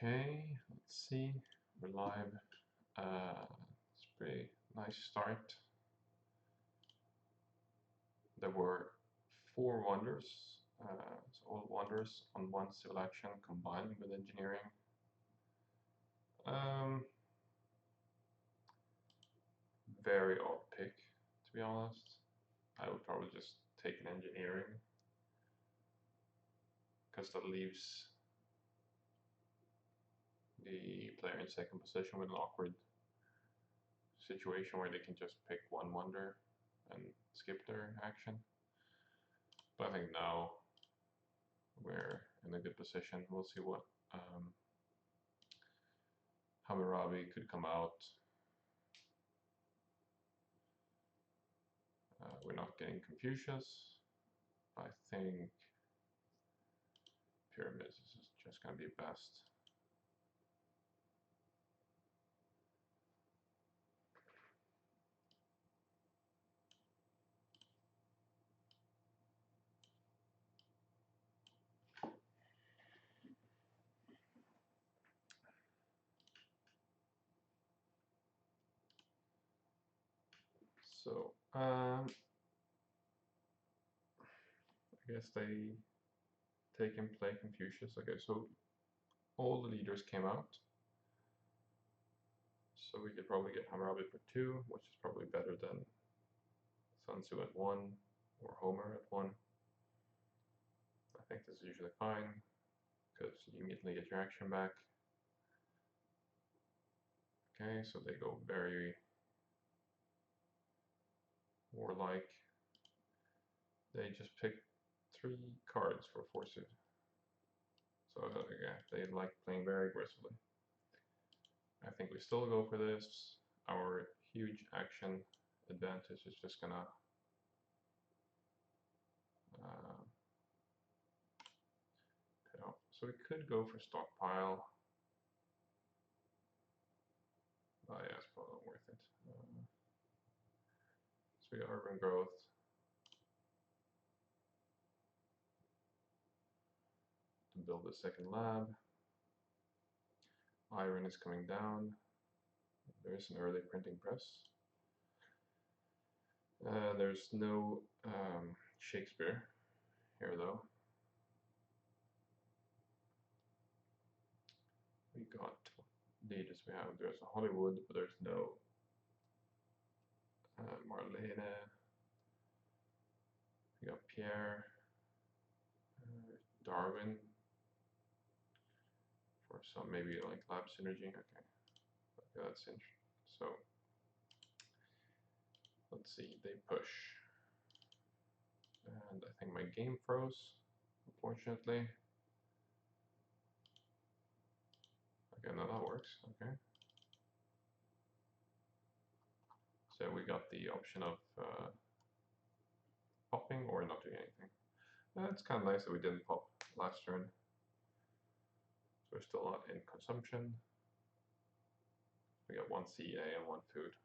Okay, let's see. We're live. It's a pretty nice start. There were 4 wonders, so all wonders on one civil action combined with engineering. Very odd pick, to be honest. I would probably just take an engineering, because that leaves the player in second position with an awkward situation where they can just pick one wonder and skip their action. But I think now we're in a good position. We'll see what Hammurabi could come out. We're not getting Confucius. I think Pyramids is just going to be best. So, I guess they take and play Confucius. Okay, so all the leaders came out. So we could probably get Hammurabi for 2, which is probably better than Sun Tzu at 1 or Homer at 1. I think this is usually fine, because you immediately get your action back. Okay, so they go very warlike. They just pick 3 cards for 4 suit. So yeah, they like playing very aggressively. I think we still go for this. Our huge action advantage is just gonna pay off. So we could go for stockpile. Oh yeah, it's probably not worth it. So we got urban growth. To build a second lab. Iron is coming down. There is an early printing press. There's no Shakespeare here though. We got leaders we have. There's a Hollywood, but there's no Marlene. We got Pierre, Darwin for some maybe like lab synergy. Okay, that's interesting. So let's see. They push, and I think my game froze, unfortunately. Okay, now that works. Okay. So we got the option of popping or not doing anything. It's kind of nice that we didn't pop last turn. So we're still not in consumption. We got 1 CA and 1 food.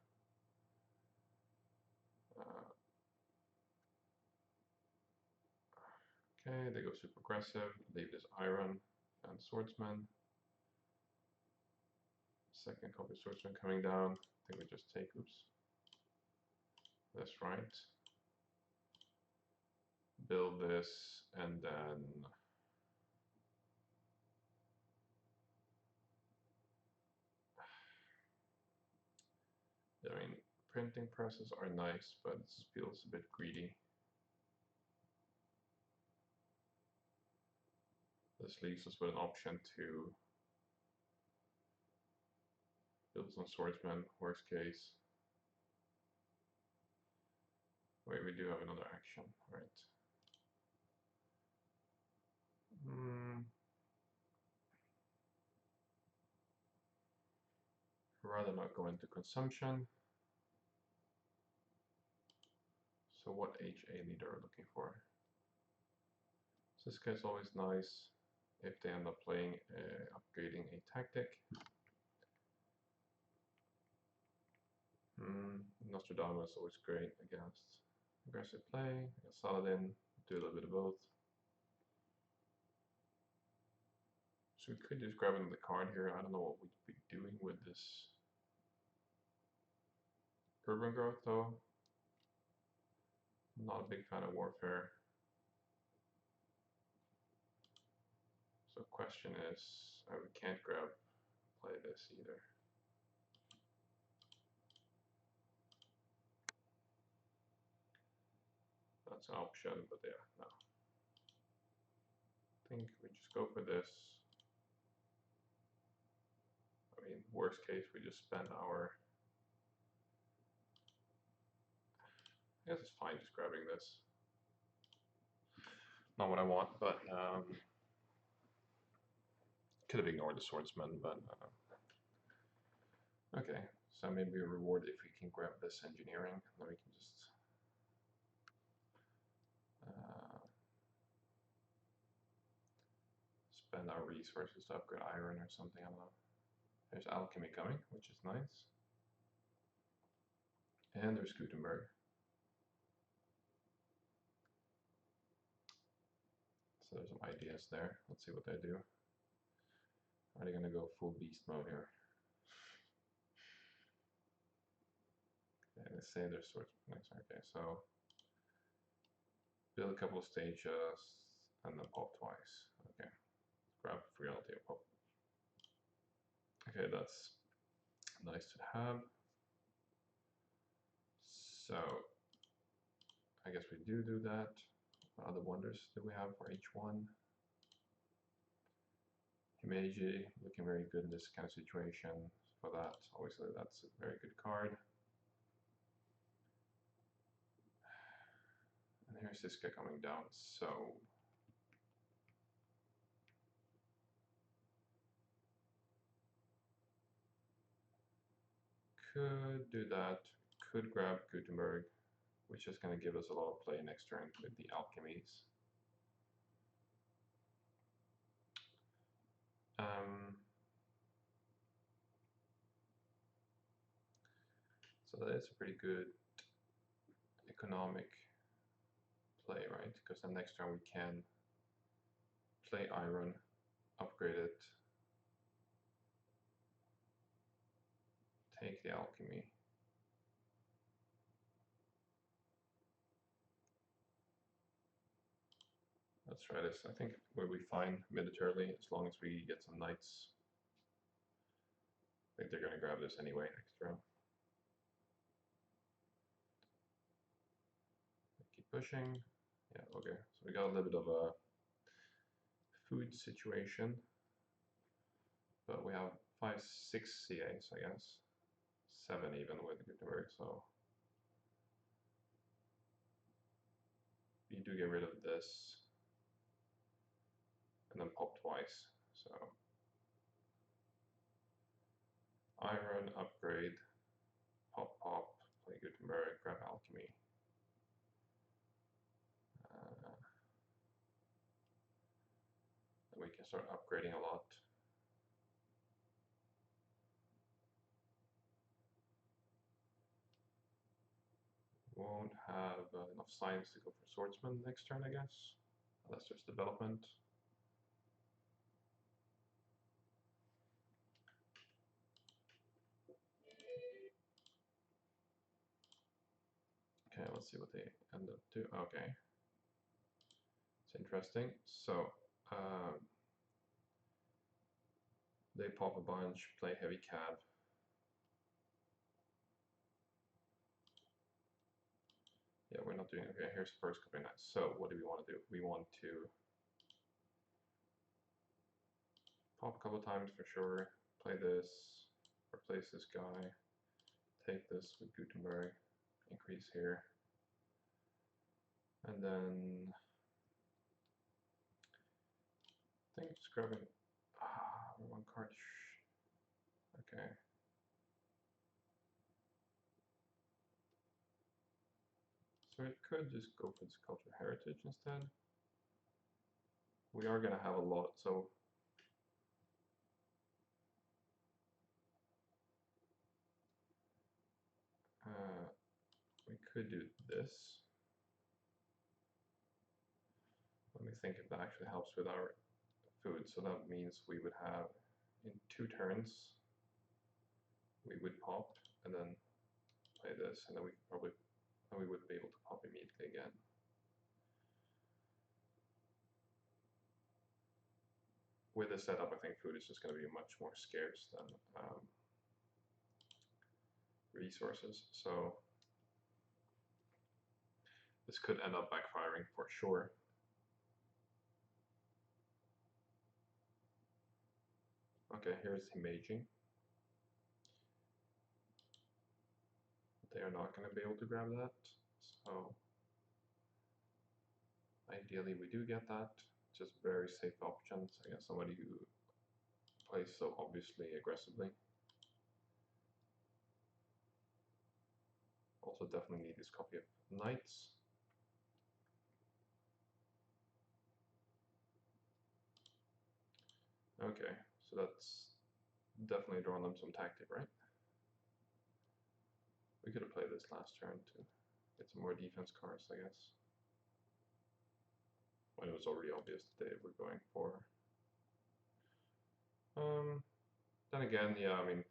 Okay, they go super aggressive, leave this iron and swordsman. Second copy swordsman coming down. I think we just take, oops. That's right. Build this and then I mean, printing presses are nice, but it feels a bit greedy. This leaves us with an option to build some swordsmen, worst case. Wait, we do have another action, right? Rather not go into consumption. So what HA leader are we looking for? So this guy's always nice if they end up playing upgrading a tactic. Nostradamus is always great against aggressive play. Saladin, do a little bit of both. So we could just grab another card here. I don't know what we'd be doing with this urban growth though. I'm not a big fan of warfare. So question is, we can't play this either. That's an option, but yeah, no. I think we just go for this. I mean, worst case, we just spend our... I guess it's fine just grabbing this. Not what I want, but could have ignored the swordsman, but okay. So maybe a reward if we can grab this engineering, then we can just spend our resources to upgrade iron or something. I don't know. There's alchemy coming, which is nice, and there's Gutenberg. So there's some ideas there. Let's see what they do. Are they gonna go full beast mode here? Okay, they say there's swordsman. Okay, so build a couple of stages and then pop twice. Okay, grab reality and pop. Okay, that's nice to have. So I guess we do that. What other wonders do we have for each one? Himeji looking very good in this kind of situation. For that, obviously that's a very good card. And here's this guy coming down, so could do that, could grab Gutenberg, which is going to give us a lot of play next turn with the alchemies. So that is a pretty good economic play, right? Because the next turn we can play iron, upgrade it, take the alchemy. Let's try this. I think we'll be fine militarily as long as we get some knights. I think they're going to grab this anyway next turn. Keep pushing. Yeah, okay. So we got a little bit of a food situation. But we have 5, 6 CAs, I guess. 7 even with Gutenberg, so you do get rid of this and then pop twice. So iron, upgrade, pop, play Gutenberg, grab alchemy. And we can start upgrading a lot. Won't have enough science to go for swordsman next turn, I guess, unless there's development. Okay, let's see what they end up doing. Okay, it's interesting. So they pop a bunch, play heavy cav. Yeah, we're not doing okay. Here's the first couple of nights. So what do we want to do? We want to pop a couple times for sure. Play this, replace this guy, take this with Gutenberg, increase here, and then I think just grabbing one card. Okay. So it could just go for this cultural heritage instead. We are gonna have a lot, so we could do this. Let me think if that actually helps with our food, so that means we would have in 2 turns we would pop and then play this, and then we could probably, and we wouldn't be able to pop immediately again. With this setup, I think food is just going to be much more scarce than resources, so this could end up backfiring for sure. Okay, here's Himaging. They are not going to be able to grab that, so ideally we do get that. Just very safe options. I guess somebody who plays so obviously aggressively. Also definitely need this copy of Knights. Okay, so that's definitely drawing them some tactic, right? We could have played this last turn to get some more defense cards, I guess. When it was already obvious that they were going for. Then again, yeah, I mean,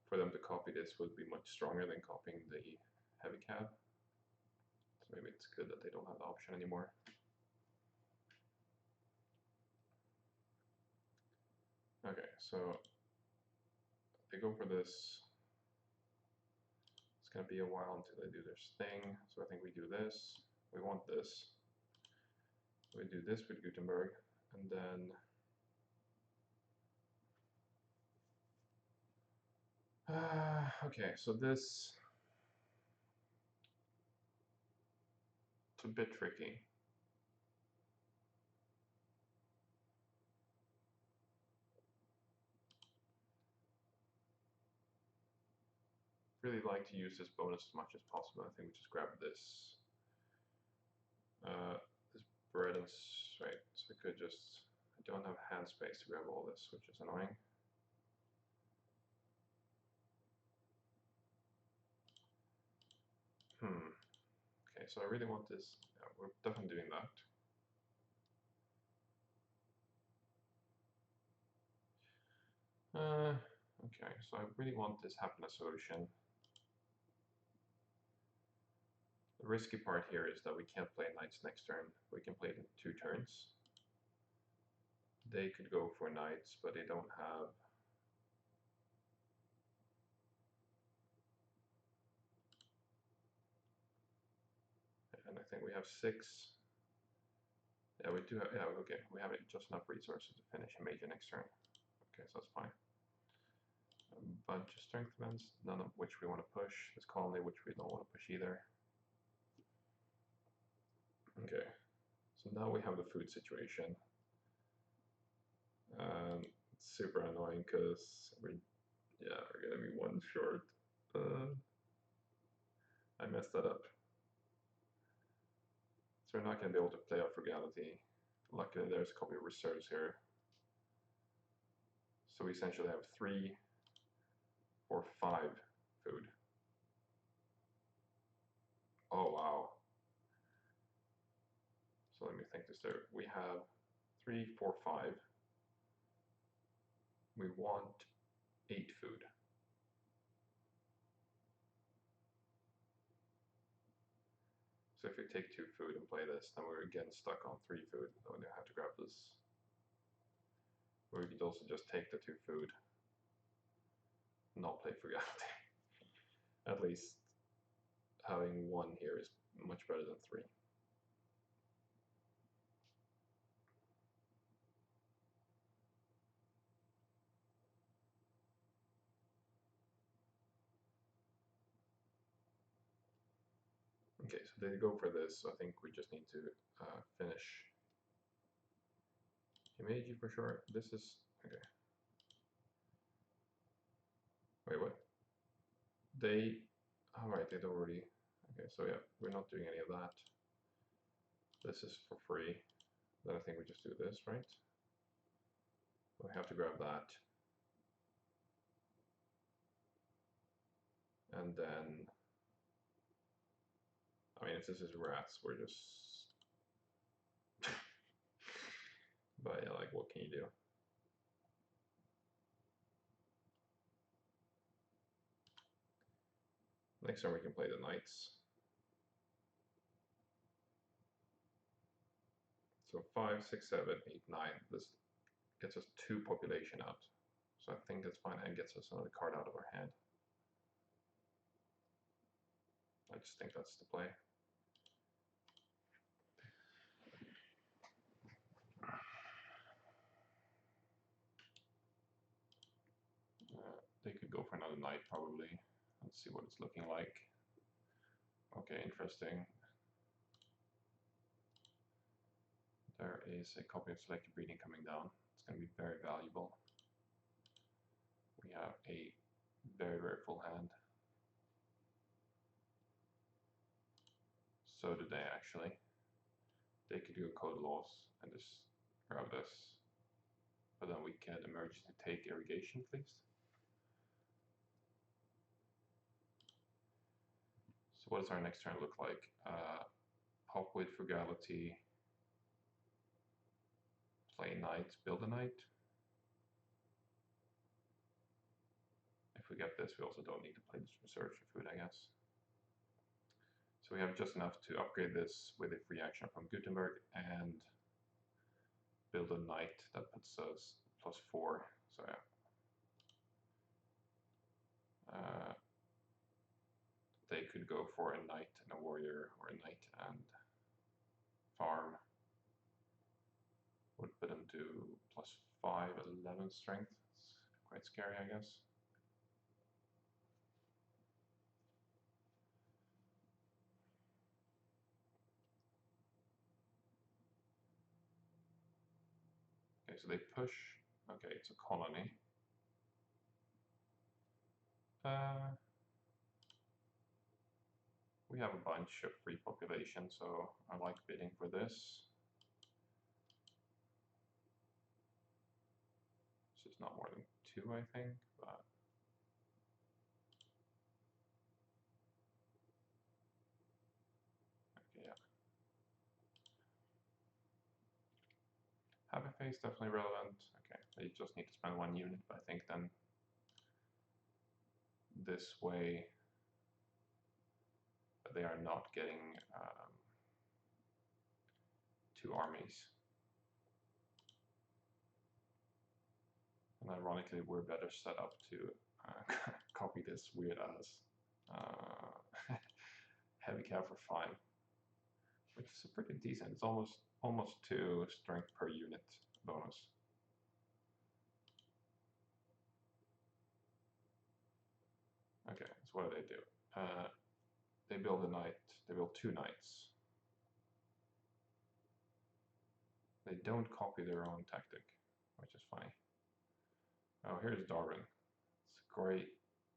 for them to copy this would be much stronger than copying the heavy cab. So maybe it's good that they don't have the option anymore. Okay, so they go for this. It's gonna be a while until they do their thing. So I think we do this. We want this. We do this with Gutenberg, and then okay, so this, it's a bit tricky. Really like to use this bonus as much as possible. I think we just grab this this bread and right. So I could just, I don't have hand space to grab all this, which is annoying. Okay, so I really want this. Yeah, we're definitely doing that. Okay, so I really want this Happiness Solution. The risky part here is that we can't play Knights next turn. We can play it in 2 turns. They could go for Knights, but they don't have. And I think we have 6. Yeah, we do have, yeah, okay, we have just enough resources to finish a major next turn. Okay, so that's fine. A bunch of strength events, none of which we want to push. This colony, which we don't want to push either. Okay, so now we have the food situation. It's super annoying because we're gonna be 1 short. I messed that up. So we're not gonna be able to play out Frugality. Luckily there's a copy of Reserves here. So we essentially have 3 or 5 food. Oh wow. So let me think this through. We have 3, 4, 5. We want 8 food. So if we take 2 food and play this, then we're again stuck on 3 food. Then we have to grab this. Or we could also just take the 2 food, not play Frugality. At least having 1 here is much better than 3. Okay, so they go for this, so I think we just need to finish Himeji for sure. This is, okay. Wait, what? They, alright, they'd already, okay, so yeah, we're not doing any of that. This is for free. Then I think we just do this, right? We have to grab that. And then, I mean, if this is rats, we're just But yeah, like, what can you do? Next turn we can play the knights. So 5, 6, 7, 8, 9. This gets us 2 population out. So I think that's fine, and gets us another card out of our hand. I just think that's the play. They could go for another knight probably. Let's see what it's looking like. Okay, interesting. There is a copy of Selected Breeding coming down. It's going to be very valuable. We have a very, very full hand. So do they actually. They could do a code loss and just grab this. But then we can emergency take irrigation, please. So what does our next turn look like? Pop with Frugality, play knight, build a knight. If we get this, we also don't need to play this research for food, I guess. So we have just enough to upgrade this with a free action from Gutenberg and build a knight that puts us +4. So yeah. They could go for a knight and a warrior, or a knight and farm. Would put them to +5, 11 strength. It's quite scary, I guess. Okay, so they push. Okay, it's a colony. We have a bunch of free population, so I like bidding for this. This is not more than 2, I think, but okay, yeah. Happy Face definitely relevant. Okay, they just need to spend 1 unit, but I think then this way they are not getting 2 armies. And ironically, we're better set up to copy this weird ass heavy cap for 5, which is pretty decent. It's almost 2 strength per unit bonus. Okay, so what do? They build a knight. They build 2 knights. They don't copy their own tactic, which is funny. Oh, here's Darwin. It's a great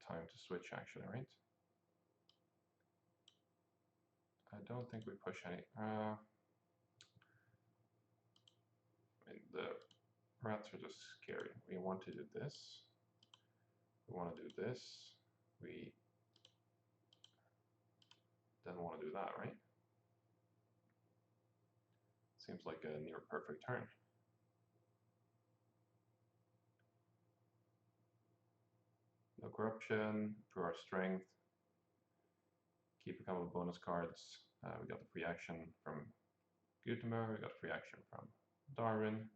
time to switch, actually, right? I don't think we push any. I mean, the rats are just scary. We want to do this. We want to do this. We then want to do that, right? Seems like a near perfect turn. No corruption, improve our strength, keep a couple of bonus cards. We got the free action from Gutenberg, we got free action from Darwin.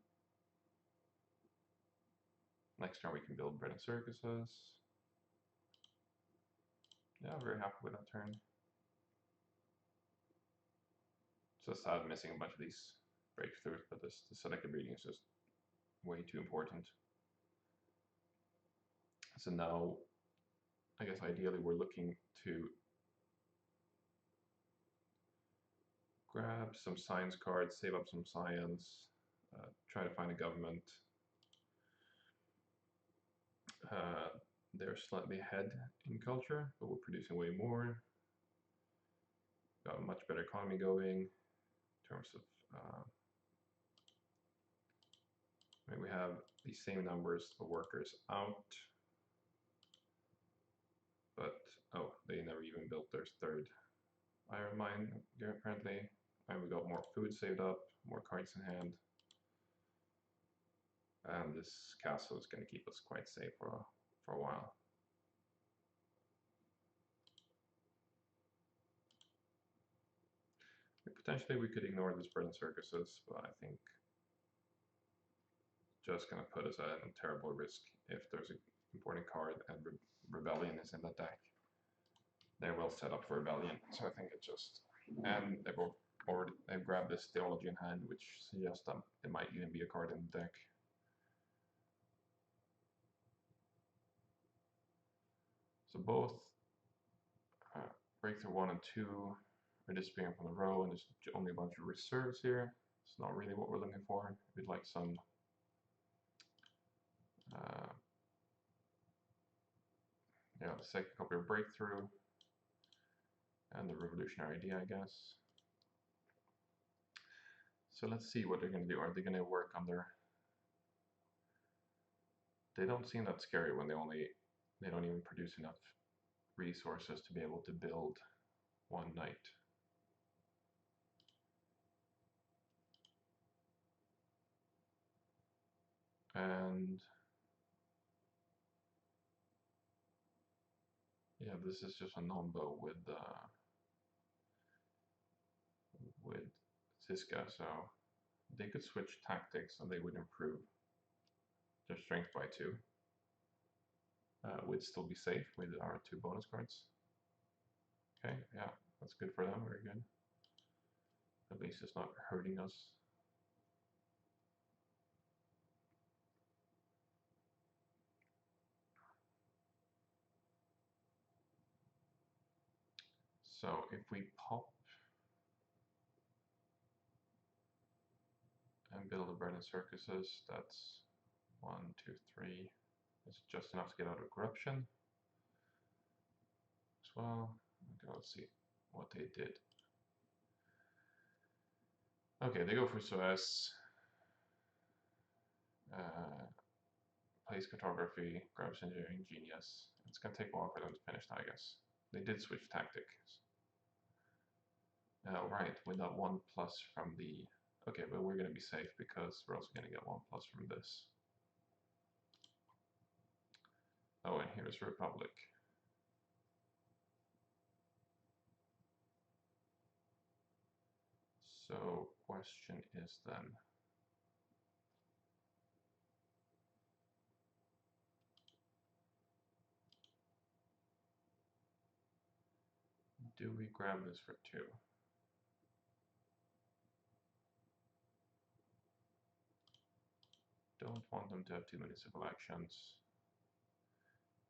Next turn we can build bread and circuses. Yeah, I'm very happy with that turn. It's just sad missing a bunch of these breakthroughs, but the selected breeding is just way too important. So now, I guess ideally we're looking to grab some science cards, save up some science, try to find a government. They're slightly ahead in culture, but we're producing way more. Got a much better economy going in terms of I mean, we have the same numbers of workers out, but oh, they never even built their 3rd iron mine apparently. And we got more food saved up, more cards in hand. And this castle is going to keep us quite safe for a while. Potentially we could ignore this Burden Circuses, but I think just going to put us at a terrible risk if there's an important card and Rebellion is in the deck. They will set up for Rebellion, so I think it just... And they've grabbed this Theology in hand, which suggests that it might even be a card in the deck. So both Breakthrough 1 and 2 are disappearing from the row, and there's only a bunch of reserves here. It's not really what we're looking for. We'd like some the second copy of Breakthrough and the Revolutionary Idea, I guess. So let's see what they're going to do. Are they going to work on their... They don't seem that scary when they don't even produce enough resources to be able to build one knight. And yeah, this is just a non-bow with Ziska, so they could switch tactics and they would improve their strength by 2. We'd still be safe with our 2 bonus cards. Okay, yeah, that's good for them, very good. At least it's not hurting us. So if we pop and build a Burden Circuses, that's 1, 2, 3. It's just enough to get out of Corruption as well. Okay, let's see what they did. Okay, they go for Suez, plays Cartography, grabs Engineering Genius. It's going to take a while for them to finish now, I guess. They did switch tactics. Right, with that 1+ from the... Okay, but we're going to be safe because we're also going to get 1+ from this. Oh, and here's Republic. So, question is then... Do we grab this for 2? Don't want them to have too many civil actions.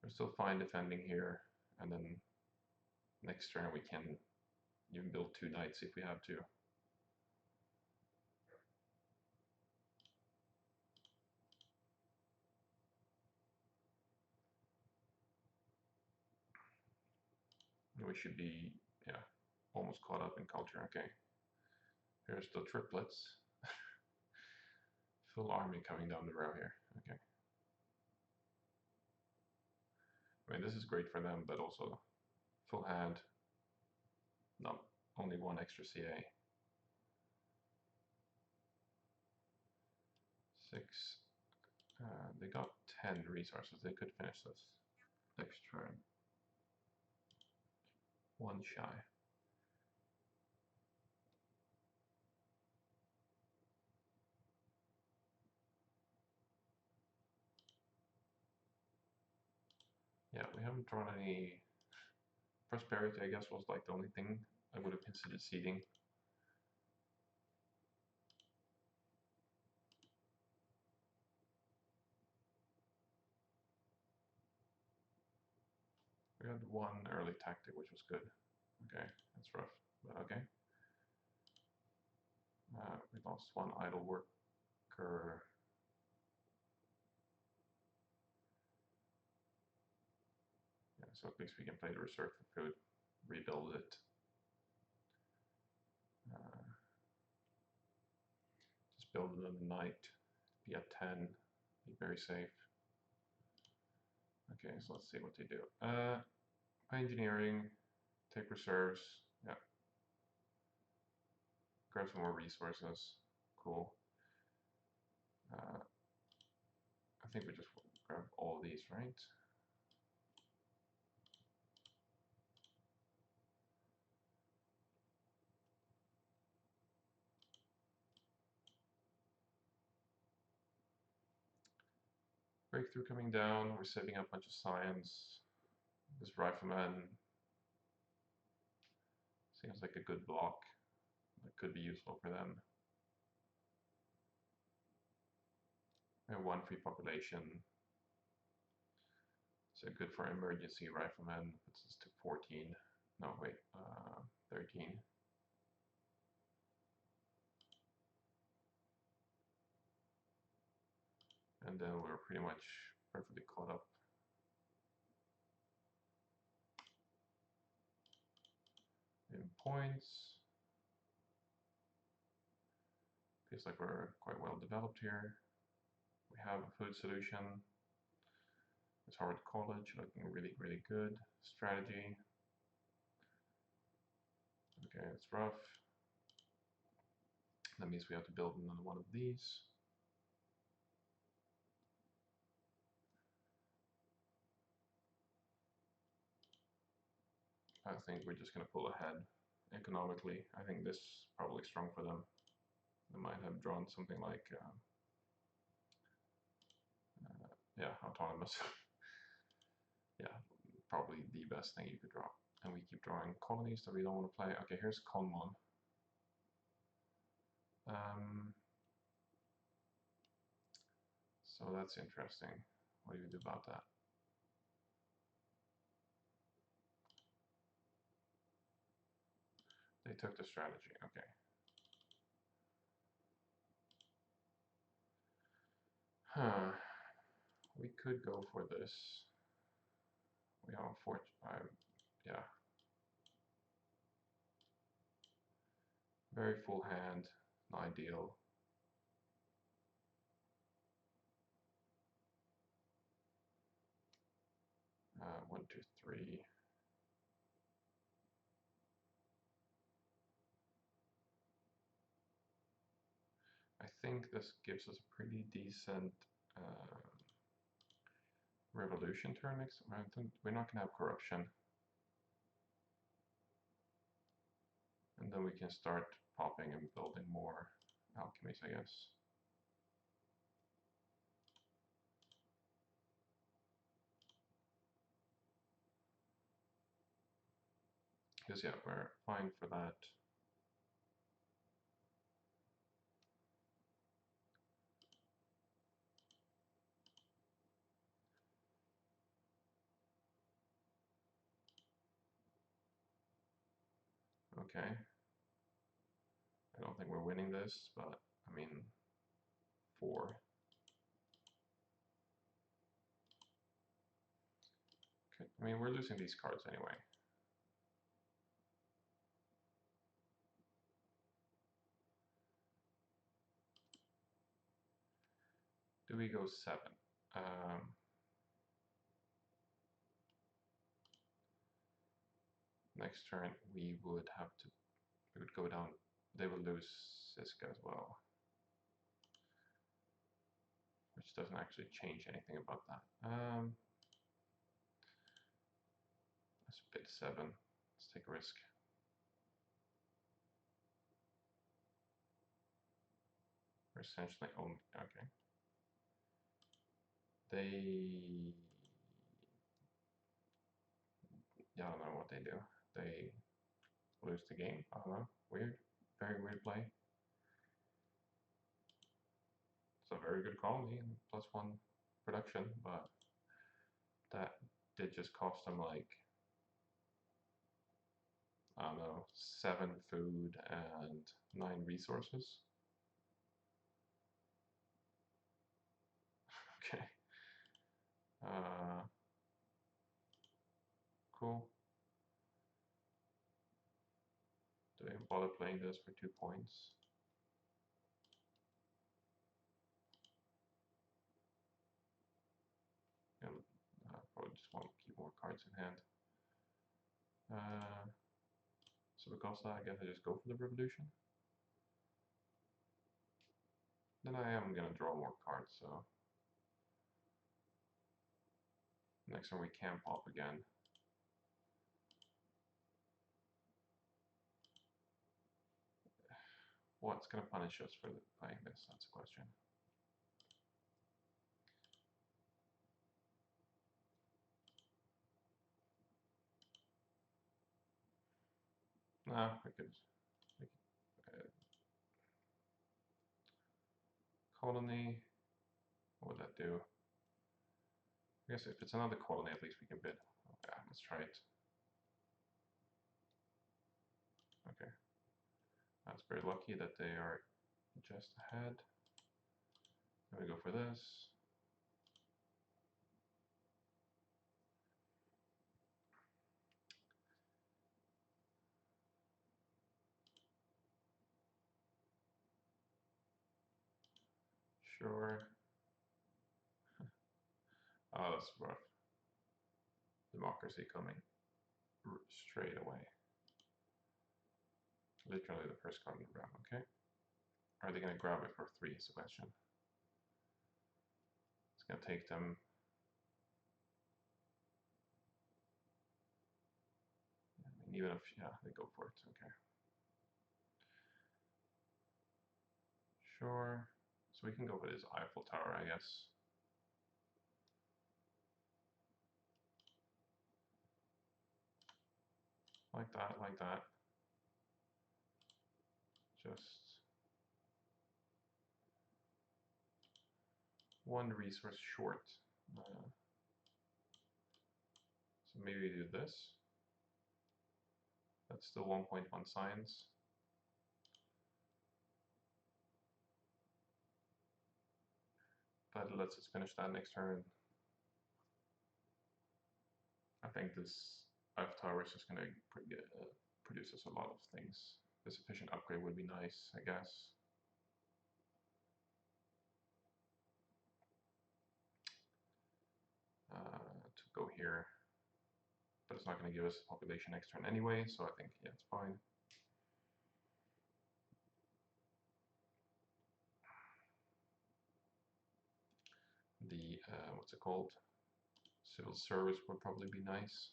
We're still fine defending here, and then next turn we can even build 2 knights if we have to. We should be, yeah, almost caught up in culture. Okay, here's the triplets. Full army coming down the row here. Okay. I mean, this is great for them, but also full hand. No, only 1 extra CA. 6. They got 10 resources. They could finish this next turn. 1 shy. Yeah, we haven't drawn any... Prosperity, I guess, was like the only thing I would have considered seeding. We had 1 early tactic, which was good. Okay, that's rough, but okay. We lost 1 idle worker. Yeah, so at least we can play the reserve for food, rebuild it. Just build another knight, be at 10, be very safe. Okay, so let's see what they do. Engineering, take reserves, yeah. Grab some more resources, cool. I think we just grab all these, right? Breakthrough coming down, we're saving up a bunch of science. This rifleman seems like a good block that could be useful for them. We have 1 free population. So good for emergency riflemen, puts us to 14. No, wait, 13. And then we're pretty much perfectly caught up. In points. Feels like we're quite well developed here. We have a food solution. It's Harvard College, looking really, really good. Strategy. Okay, it's rough. That means we have to build another one of these. I think we're just going to pull ahead economically. I think this is probably strong for them. They might have drawn something like, yeah, autonomous. Yeah, probably the best thing you could draw. And we keep drawing colonies that we don't want to play. Okay, here's Conmon. So that's interesting. What do you do about that? They took the strategy, okay. Huh. We could go for this. We are unfortunate. Yeah. Very full hand, not ideal. One, two, three. I think this gives us a pretty decent revolution turn next. We're not going to have corruption. And then we can start popping and building more alchemies, I guess. Because yeah, we're fine for that. Okay. I don't think we're winning this, but I mean, 4. Okay. I mean, we're losing these cards anyway. Do we go 7? Next turn we would go down. They will lose Siska as well, which doesn't actually change anything about that. Let's bid 7. Let's take a risk. We're essentially owned. Okay. Yeah, I don't know what they do. They lose the game. I don't know. Weird. Very weird play. It's a very good colony, +1 production, but that did just cost them like, I don't know, 7 food and 9 resources. Okay. Cool. Do I bother playing this for 2 points? Yeah, probably just want to keep more cards in hand. So because of that, I guess I just go for the revolution. Then I am gonna draw more cards, so Next turn we can pop again. What's going to punish us for playing this? That's a question. No, we could colony. What would that do? I guess if it's another colony, at least we can bid. Yeah, let's try it. Okay. That's very lucky that they are just ahead. Then we go for this. Sure. Oh, that's rough. Democracy coming straight away. Literally the first card in the round, okay? Are they going to grab it for 3 is the question. It's going to take them... I mean, even if, yeah, they go for it, okay. Sure. So we can go with his Eiffel Tower, I guess. Like that, like that. Just one resource short. So maybe we do this. That's still 1.1 science. But it lets us finish that next turn. I think this Eiffel Tower is just going to produce us a lot of things. This efficient upgrade would be nice, I guess. To go here. But it's not going to give us population next turn anyway, so I think, yeah, it's fine. The, what's it called? Civil service would probably be nice.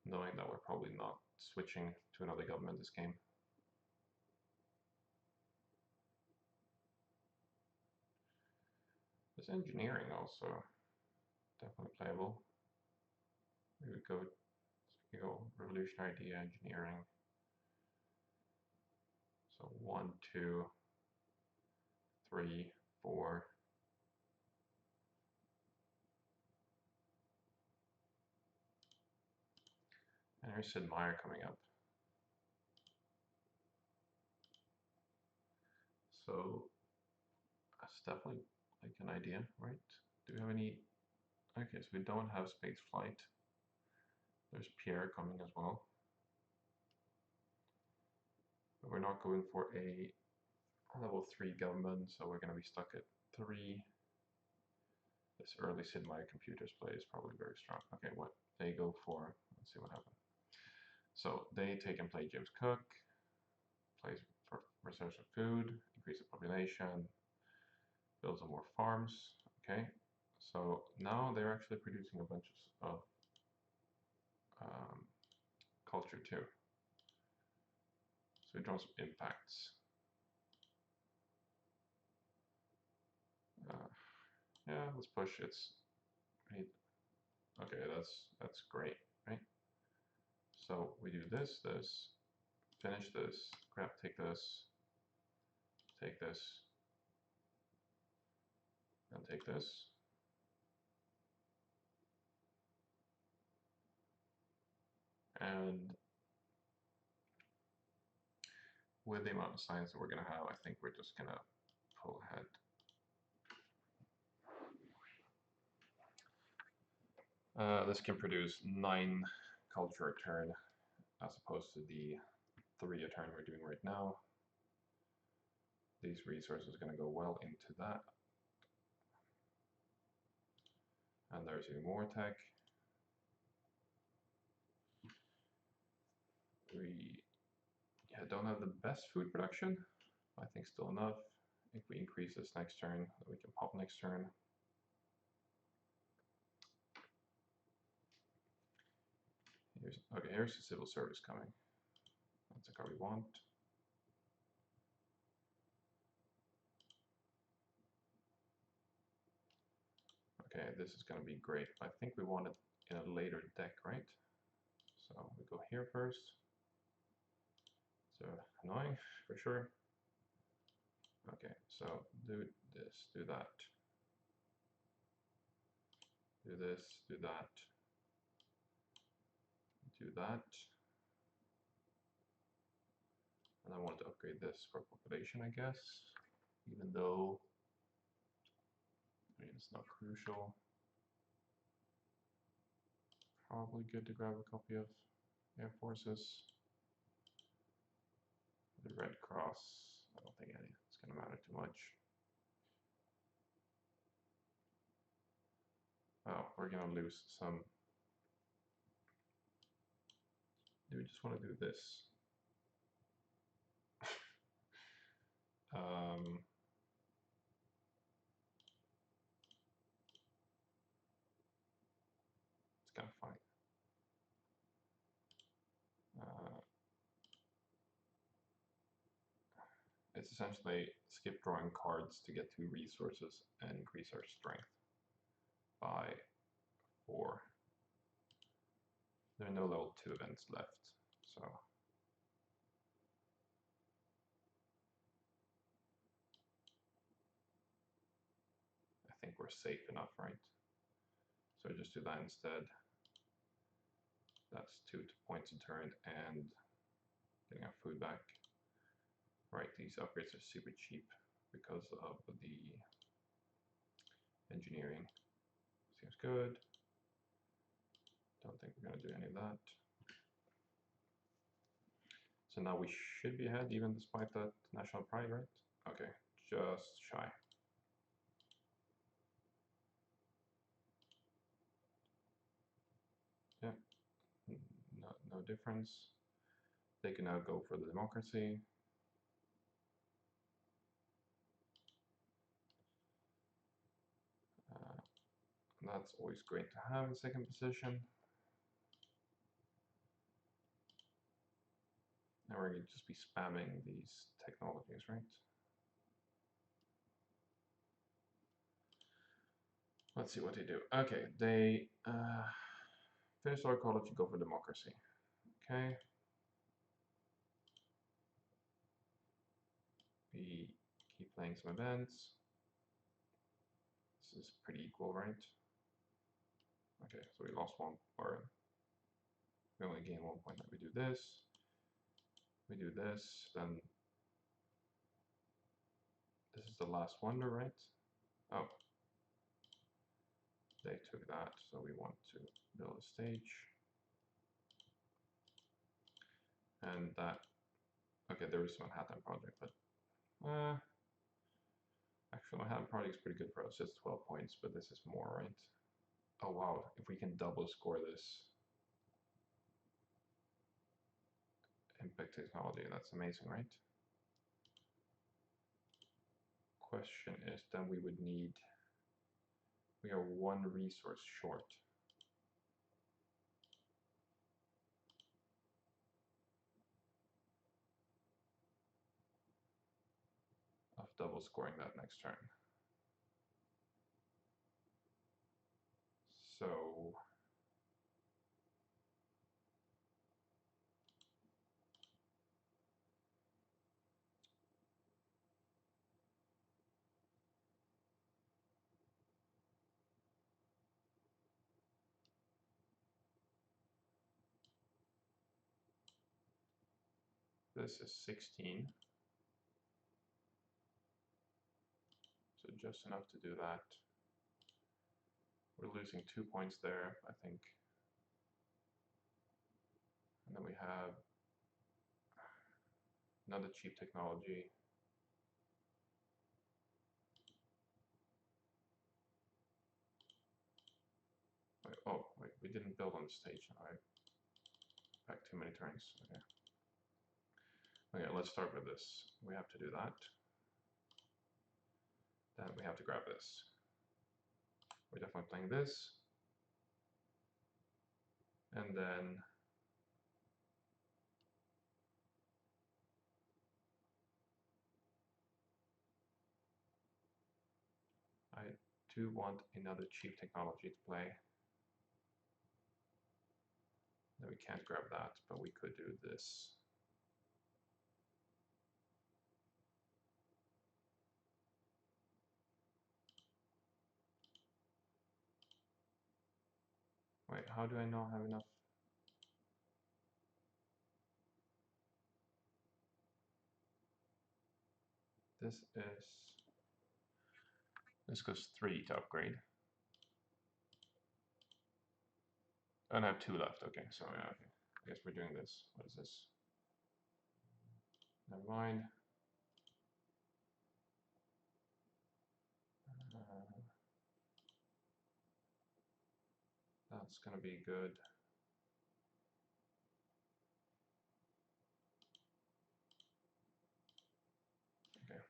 Knowing that we're probably not switching to another government this game. This engineering also definitely playable. We would go, so we go revolutionary idea engineering. So 1, 2, 3, 4. And here's Sid Meier coming up. So that's definitely like an idea, right? Do we have any? Okay, so we don't have space flight. There's Pierre coming as well. But we're not going for a level 3 government, so we're going to be stuck at 3. This early Sid Meier computers play is probably very strong. Okay, what they go for? Let's see what happens. So they take and play James Cook, plays for research of food, increase the population, build some more farms. Okay, so now they're actually producing a bunch of culture too. So we draw some impacts. Yeah, let's push. Okay. That's great, right? So we do this, finish this, grab, take this, and take this. And with the amount of science that we're going to have, I think we're just going to pull ahead. This can produce 9 culture a turn, as opposed to the 3 a turn we're doing right now. These resources are going to go well into that. And there's even more tech. We don't have the best food production. I think still enough. If we increase this next turn, we can pop next turn. Here's the civil service coming. That's the card we want. Okay, this is going to be great. I think we want it in a later deck, right? So we go here first. So annoying for sure. Okay, so do this, do that. Do this, do that. Do that. And I want to upgrade this for population, I guess. Even though, I mean, it's not crucial. Probably good to grab a copy of Air Forces. The Red Cross, I don't think it's going to matter too much. Oh, we're going to lose some. Do we just want to do this? It's kind of fine. It's essentially skip drawing cards to get 2 resources and increase our strength by 4. There are no level 2 events left, so I think we're safe enough, right? So just do that instead. That's 2 points a turn and getting our food back. Right, these upgrades are super cheap because of the engineering. Seems good. Don't think we're going to do any of that. So now we should be ahead even despite that national pride, right? Okay, just shy. Yeah, no difference. They can now go for the democracy. That's always great to have in second position. Now we're going to just be spamming these technologies, right? Let's see what they do. Okay, they finish our college to go for democracy. Okay. We keep playing some events. This is pretty equal, right? Okay, so we lost 1, or we only gain 1 point. We do this. We do this, then this is the last wonder, right? Oh, they took that, so we want to build a stage. And that, okay, there is Manhattan Project, but actually Manhattan Project is pretty good for us. It's 12 points, but this is more, right? Oh wow, if we can double score this impact technology, that's amazing, right? Question is, then we would need, we are 1 resource short. Of double scoring that next turn. So this is 16. So just enough to do that. We're losing 2 points there, I think. And then we have another cheap technology. Wait, oh, wait, we didn't build on the stage. I back too many turns. Okay. Okay, let's start with this. We have to do that. Then we have to grab this. We're definitely playing this. And then do want another cheap technology to play. No, we can't grab that, but we could do this. Wait, how do I not have enough? This goes 3 to upgrade. And I have 2 left. Okay, so yeah, okay. I guess we're doing this. What is this? Never mind. That's gonna be good. Okay.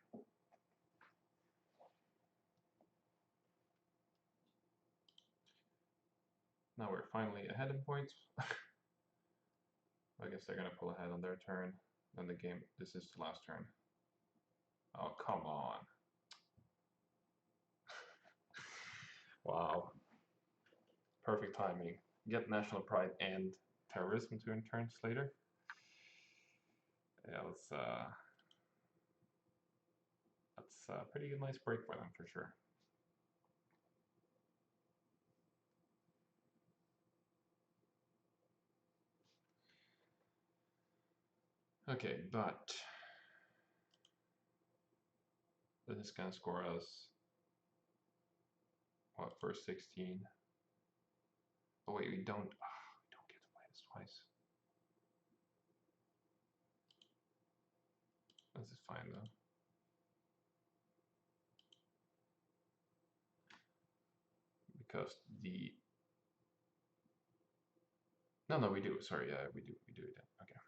Now we're finally ahead in points. I guess they're gonna pull ahead on their turn. Then the game. This is the last turn. Oh, come on. Wow. Perfect timing. Get national pride and terrorism 2 turns later. Yeah, that's a pretty good, nice break for them for sure. Okay, but this is gonna score us what, first 16. Oh wait, we don't get to play this twice. This is fine though. Because the no, we do. Sorry, yeah, we do it. Okay.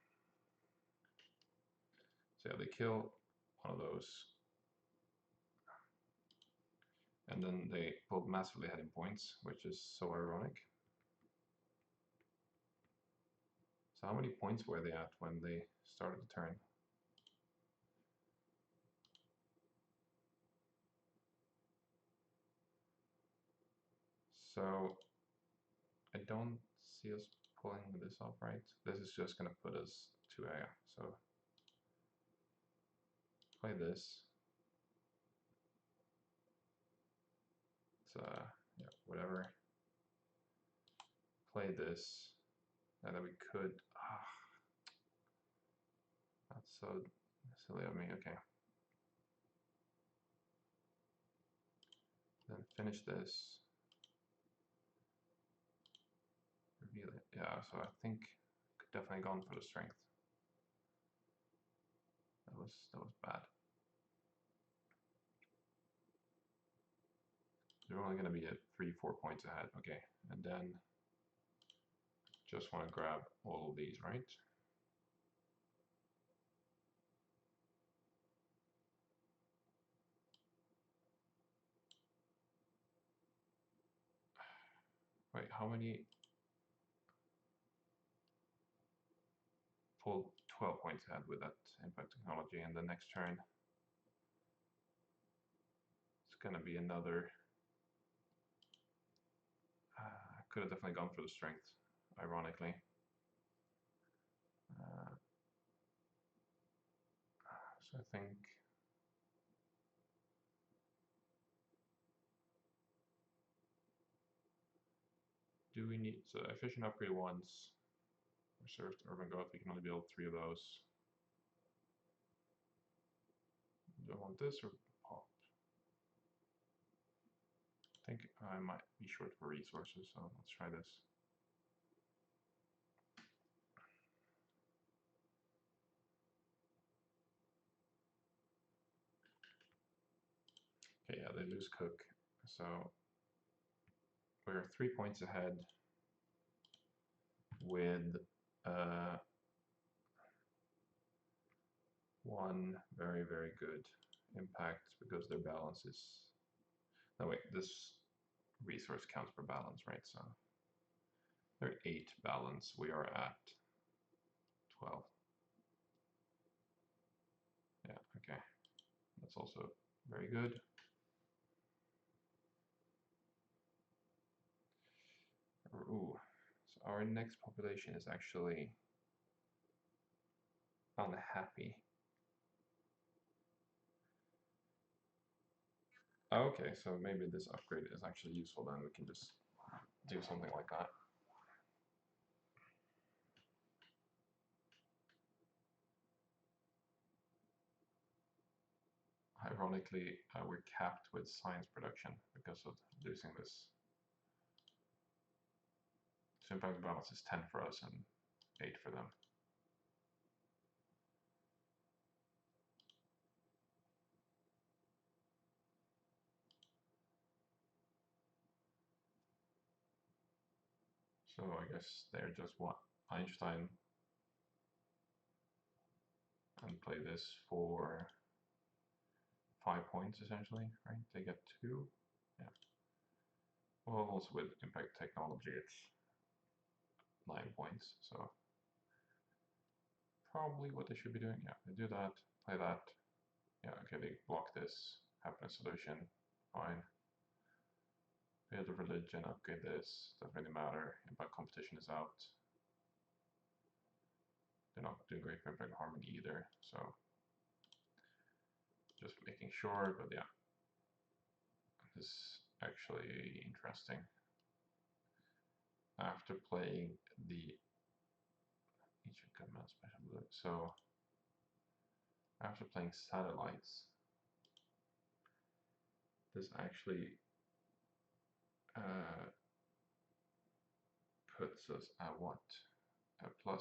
So yeah, they kill one of those, and then they pulled massively ahead in points, which is so ironic. So how many points were they at when they started the turn? So I don't see us pulling this off, right? This is just gonna put us to a, so play this. It's yeah, whatever. Play this, and then we could. That's so silly of me. Okay. Then finish this. Reveal it. Yeah. So I think could definitely gone for the strength. That was bad. They're only going to be at 3-4 points ahead. Okay, and then just want to grab all of these, right? Wait, how many? Pulled 12 points ahead with that impact technology, and the next turn it's going to be another. Could have definitely gone for the strength, ironically. So I think do we need so efficient upgrade once? Reserved urban growth. We can only build 3 of those. Do I want this or pop? I think I might be short for resources, so let's try this. Okay, yeah, they lose Cook. So we're 3 points ahead with one very, very good impact because their balance is. No, wait, this resource counts per balance, right? So they're 8 balance. We are at 12. Yeah, okay. That's also very good. our next population is actually unhappy. Okay, so maybe this upgrade is actually useful, then we can just do something like that. Ironically, we're capped with science production because of losing this. So impact balance is 10 for us and 8 for them. So I guess they're just what? Einstein, and play this for 5 points essentially, right? They get 2. Yeah. Well, also with impact technology, it's 9 points. So probably what they should be doing. Yeah, they do that, play that. Yeah, okay, they block this. Happiness solution, fine. Field of religion, upgrade this. Doesn't really matter. Impact competition is out. They're not doing great for impact harmony either. So just making sure, but yeah. This is actually interesting. After playing the ancient command special, so after playing satellites, this actually puts us at what? At +6,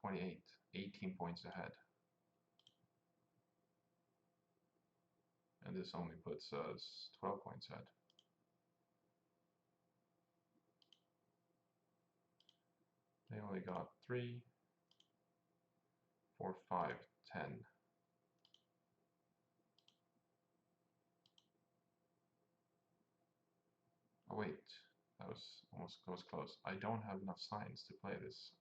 28, 18 points ahead. And this only puts us 12 points ahead. They only got 3, 4, 5, 10. Oh wait, that was close. I don't have enough science to play this.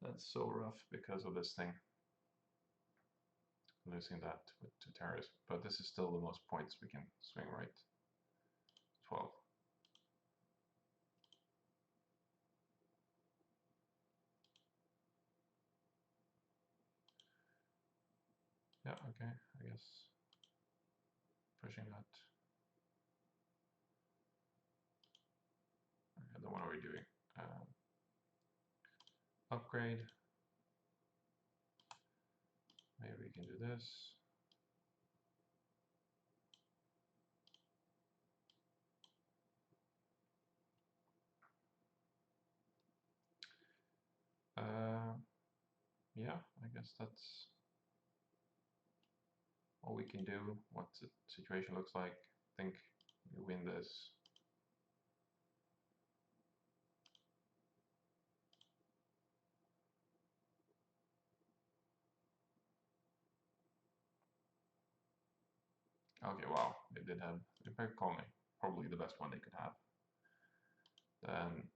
That's so rough because of this thing. Losing that to terrorists, but this is still the most points we can swing, right? 12. Yeah, okay, I guess pushing that. Okay, then what are we doing? Upgrade. Maybe we can do this. Yeah, I guess that's all we can do. What the situation looks like. I think we win this. Okay, wow, they did have Impact Colony, probably the best one they could have. Then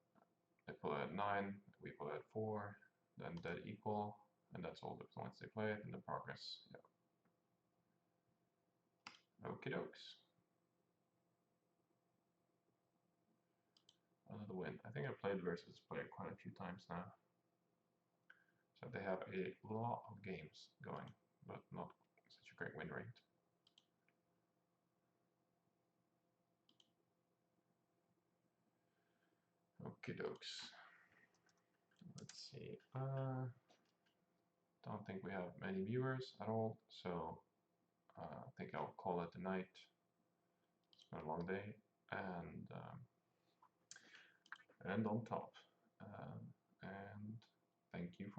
they pull at 9, we pull at 4, then dead equal, and that's all the points they played in the progress. Yeah. Okie dokes. Another win. I think I played versus player quite a few times now. So they have a lot of games going, but not such a great win rate. Okie dokes. Let's see. Don't think we have many viewers at all, so I think I'll call it a night. It's been a long day, and end on top. And thank you for